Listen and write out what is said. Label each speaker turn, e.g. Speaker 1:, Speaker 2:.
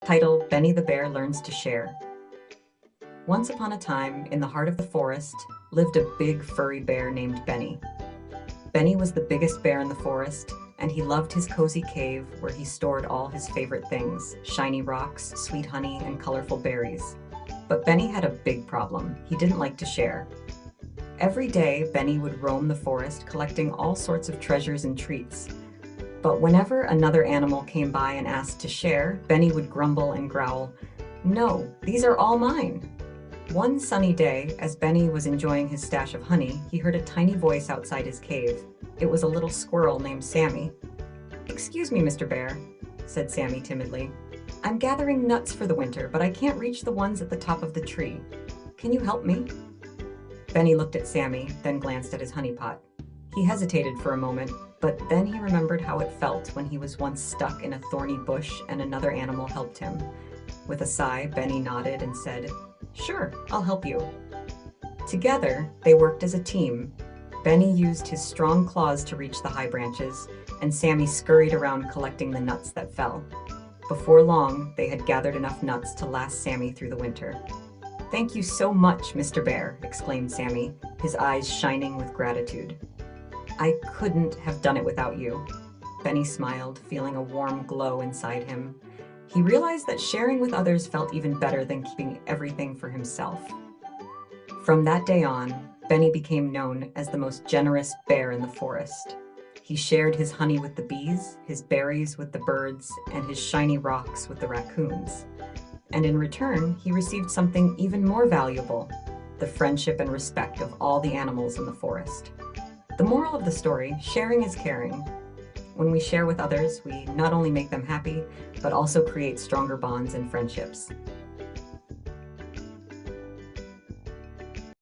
Speaker 1: Title: Benny the Bear Learns to Share. Once upon a time, in the heart of the forest, lived a big furry bear named Benny. Benny was the biggest bear in the forest, and he loved his cozy cave where he stored all his favorite things: shiny rocks, sweet honey, and colorful berries. But Benny had a big problem. He didn't like to share. Every day, Benny would roam the forest collecting all sorts of treasures and treats. But whenever another animal came by and asked to share, Benny would grumble and growl, "No, these are all mine." One sunny day, as Benny was enjoying his stash of honey, he heard a tiny voice outside his cave. It was a little squirrel named Sammy. "Excuse me, Mr. Bear," said Sammy timidly. "I'm gathering nuts for the winter, but I can't reach the ones at the top of the tree. Can you help me?" Benny looked at Sammy, then glanced at his honey pot. He hesitated for a moment, but then he remembered how it felt when he was once stuck in a thorny bush and another animal helped him. With a sigh, Benny nodded and said, "Sure, I'll help you." Together, they worked as a team. Benny used his strong claws to reach the high branches, and Sammy scurried around collecting the nuts that fell. Before long, they had gathered enough nuts to last Sammy through the winter. "Thank you so much, Mr. Bear," exclaimed Sammy, his eyes shining with gratitude. "I couldn't have done it without you." Benny smiled, feeling a warm glow inside him. He realized that sharing with others felt even better than keeping everything for himself. From that day on, Benny became known as the most generous bear in the forest. He shared his honey with the bees, his berries with the birds, and his shiny rocks with the raccoons. And in return, he received something even more valuable: the friendship and respect of all the animals in the forest. The moral of the story: sharing is caring. When we share with others, we not only make them happy, but also create stronger bonds and friendships.